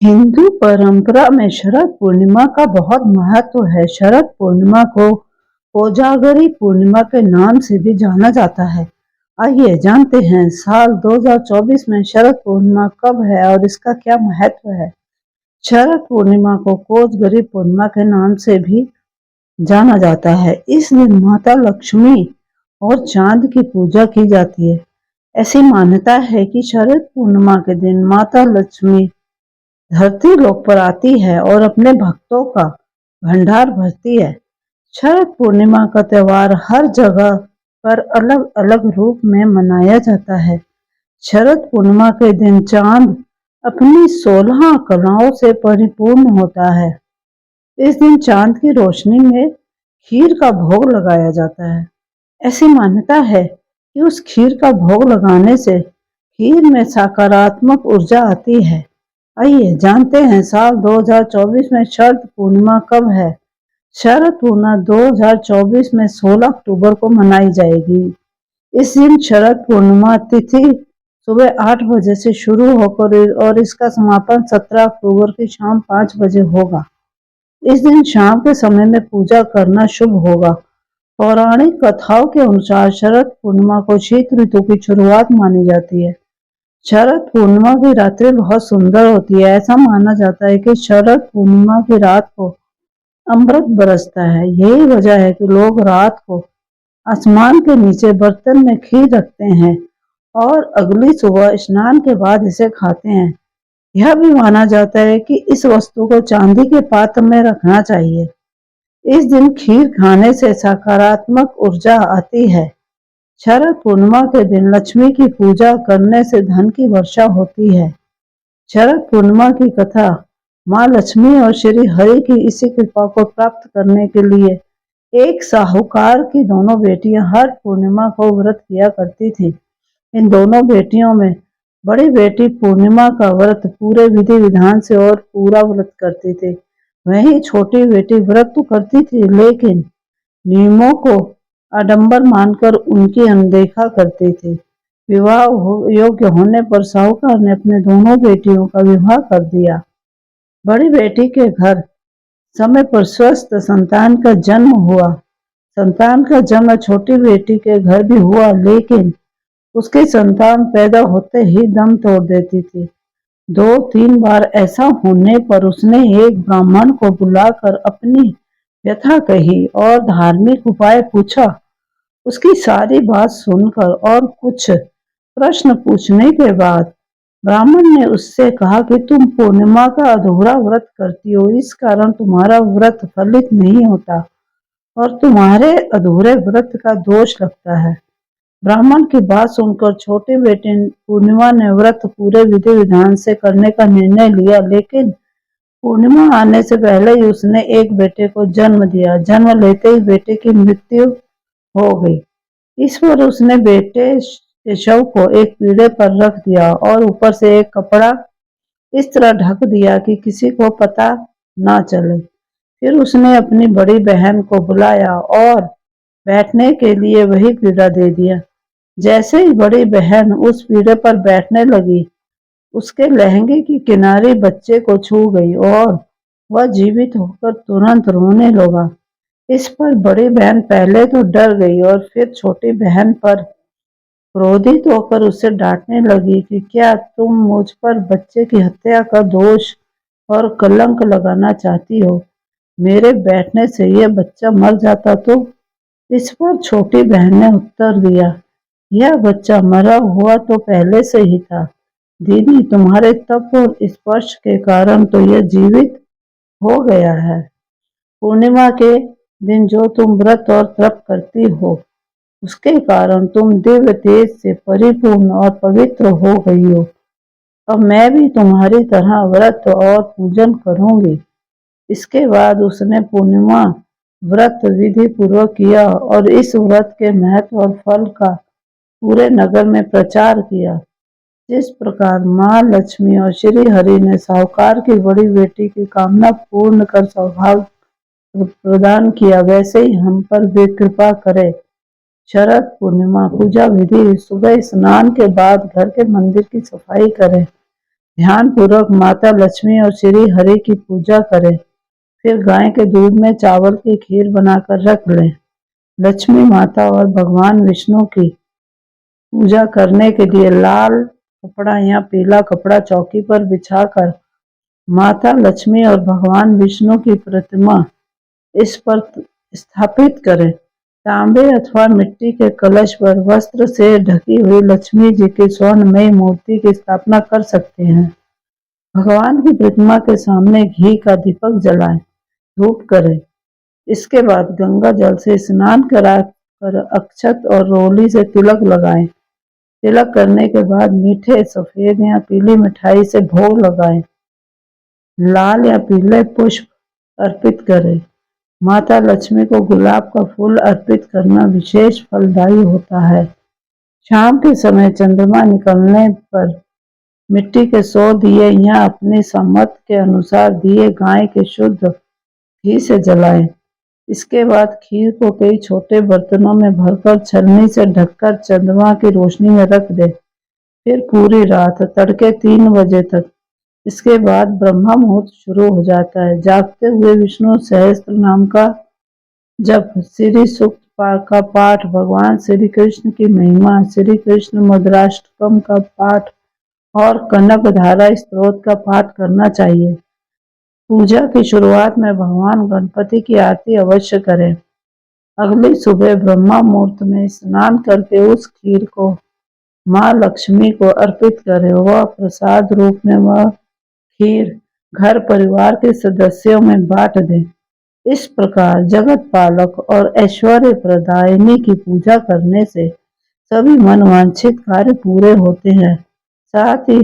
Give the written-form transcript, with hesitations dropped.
हिंदू परंपरा में शरद पूर्णिमा का बहुत महत्व है। शरद पूर्णिमा को कोजागरी पूर्णिमा के नाम से भी जाना जाता है। आइए जानते हैं साल 2024 में शरद पूर्णिमा कब है और इसका क्या महत्व है। शरद पूर्णिमा को कोजागरी पूर्णिमा के नाम से भी जाना जाता है। इस दिन माता लक्ष्मी और चांद की पूजा की जाती है। ऐसी मान्यता है कि शरद पूर्णिमा के दिन माता लक्ष्मी धरती लोक पर आती है और अपने भक्तों का भंडार भरती है। शरद पूर्णिमा का त्योहार हर जगह पर अलग अलग रूप में मनाया जाता है। शरद पूर्णिमा के दिन चांद अपनी 16 कलाओं से परिपूर्ण होता है। इस दिन चांद की रोशनी में खीर का भोग लगाया जाता है। ऐसी मान्यता है कि उस खीर का भोग लगाने से खीर में सकारात्मक ऊर्जा आती है। आइए जानते हैं साल 2024 में शरद पूर्णिमा कब है। शरद पूर्णिमा 2024 में 16 अक्टूबर को मनाई जाएगी। इस दिन शरद पूर्णिमा तिथि सुबह 8 बजे से शुरू होकर और इसका समापन 17 अक्टूबर की शाम 5 बजे होगा। इस दिन शाम के समय में पूजा करना शुभ होगा। पौराणिक कथाओं के अनुसार शरद पूर्णिमा को शीत ऋतु की शुरुआत मानी जाती है। शरद पूर्णिमा की रात्रि बहुत सुंदर होती है। ऐसा माना जाता है कि शरद पूर्णिमा की रात को अमृत बरसता है। यही वजह है कि लोग रात को आसमान के नीचे बर्तन में खीर रखते हैं और अगली सुबह स्नान के बाद इसे खाते हैं। यह भी माना जाता है कि इस वस्तु को चांदी के पात्र में रखना चाहिए। इस दिन खीर खाने से सकारात्मक ऊर्जा आती है। शरद पूर्णिमा के दिन लक्ष्मी की पूजा करने से धन की वर्षा होती है। शरद पूर्णिमा की कथा माँ लक्ष्मी और श्री हरि की इसी कृपा को प्राप्त करने के लिए एक साहूकार की दोनों बेटियां हर पूर्णिमा को व्रत किया करती थी। इन दोनों बेटियों में बड़ी बेटी पूर्णिमा का व्रत पूरे विधि विधान से और पूरा व्रत करती थी। वहीं छोटी बेटी व्रत तो करती थी लेकिन नियमों को आडंबर मानकर उनकी अनदेखा करती थी। विवाह योग्य होने पर साहूकार ने अपने दोनों बेटियों का विवाह कर दिया। बड़ी बेटी के घर समय पर स्वस्थ संतान का जन्म हुआ। संतान का जन्म छोटी बेटी के घर भी हुआ लेकिन उसकी संतान पैदा होते ही दम तोड़ देती थी। 2-3 बार ऐसा होने पर उसने एक ब्राह्मण को बुलाकर अपनी व्यथा कही और धार्मिक उपाय पूछा। उसकी सारी बात सुनकर और कुछ प्रश्न पूछने के बाद ब्राह्मण ने उससे कहा कि तुम पूर्णिमा का अधूरा व्रत करती हो, इस कारण तुम्हारा व्रत फलित नहीं होता और तुम्हारे अधूरे व्रत का दोष लगता है। ब्राह्मण की बात सुनकर छोटी बेटी पूर्णिमा ने व्रत पूरे विधि विधान से करने का निर्णय लिया लेकिन पूर्णिमा आने से पहले ही उसने एक बेटे को जन्म दिया। जन्म लेते ही बेटे की मृत्यु हो गई। इस पर उसने बेटे के शव को एक पीढ़े पर रख दिया और ऊपर से एक कपड़ा इस तरह ढक दिया कि किसी को पता ना चले। फिर उसने अपनी बड़ी बहन को बुलाया और बैठने के लिए वही पीढ़ा दे दिया। जैसे ही बड़ी बहन उस पीढ़े पर बैठने लगी, उसके लहंगे की किनारे बच्चे को छू गई और वह जीवित होकर तुरंत रोने लगा। इस पर बड़ी बहन पहले तो डर गई और फिर छोटी बहन पर क्रोधित होकर उसे डांटने लगी कि क्या तुम मुझ पर बच्चे की हत्या का दोष और कलंक लगाना चाहती हो। मेरे बैठने से यह बच्चा मर जाता तो। इस पर छोटी बहन ने उत्तर दिया, यह बच्चा मरा हुआ तो पहले से ही था। दीदी, तुम्हारे तप और स्पर्श के कारण तो यह जीवित हो गया है। पूर्णिमा के दिन जो तुम व्रत और तप करती हो उसके कारण तुम दिव्य तेज से परिपूर्ण और पवित्र हो गई हो। अब मैं भी तुम्हारी तरह व्रत और पूजन करूंगी। इसके बाद उसने पूर्णिमा व्रत विधि पूर्वक किया और इस व्रत के महत्व और फल का पूरे नगर में प्रचार किया। जिस प्रकार माँ लक्ष्मी और श्री हरि ने साहूकार की बड़ी बेटी की कामना पूर्ण कर सौभाग्य प्रदान किया, वैसे ही हम पर भी कृपा करे। शरद पूर्णिमा पूजा विधि: सुबह स्नान के बाद घर के मंदिर की सफाई करें। ध्यान पूर्वक माता लक्ष्मी और श्री हरि की पूजा करें। फिर गाय के दूध में चावल की खीर बनाकर रख लें। लक्ष्मी माता और भगवान विष्णु की पूजा करने के लिए लाल कपड़ा या पीला कपड़ा चौकी पर बिछाकर माता लक्ष्मी और भगवान विष्णु की प्रतिमा इस पर स्थापित करें। तांबे अथवा मिट्टी के कलश पर वस्त्र से ढकी हुई लक्ष्मी जी की स्वर्णमयी मूर्ति की स्थापना कर सकते हैं। भगवान की प्रतिमा के सामने घी का दीपक जलाएं, धूप करें। इसके बाद गंगा जल से स्नान कराकर अक्षत और रोली से तिलक लगाएं। तिलक करने के बाद मीठे सफेद या पीली मिठाई से भोग लगाएं। लाल या पीले पुष्प अर्पित करें। माता लक्ष्मी को गुलाब का फूल अर्पित करना विशेष फलदायी होता है। शाम के समय चंद्रमा निकलने पर मिट्टी के 100 दिए या अपनी सामर्थ के अनुसार दिए गाय के शुद्ध घी से जलाएं। इसके बाद खीर को कई छोटे बर्तनों में भरकर छलनी से ढककर चंद्रमा की रोशनी में रख दें। फिर पूरी रात तड़के 3 बजे तक। इसके बाद ब्रह्मा मुहूर्त शुरू हो जाता है। जागते हुए विष्णु सहस्त्र नाम का जप, श्री सूक्त का पाठ, भगवान श्री कृष्ण की महिमा, श्री कृष्ण मधुराष्टकम का पाठ और कनक धारा स्तोत्र का पाठ करना चाहिए। पूजा की शुरुआत में भगवान गणपति की आरती अवश्य करें। अगली सुबह ब्रह्मा मुहूर्त में स्नान करके उस खीर को माँ लक्ष्मी को अर्पित करें। वह प्रसाद रूप में वह खीर घर परिवार के सदस्यों में बांट दें। इस प्रकार जगत पालक और ऐश्वर्य प्रदायिनी की पूजा करने से सभी मनवांछित कार्य पूरे होते हैं। साथ ही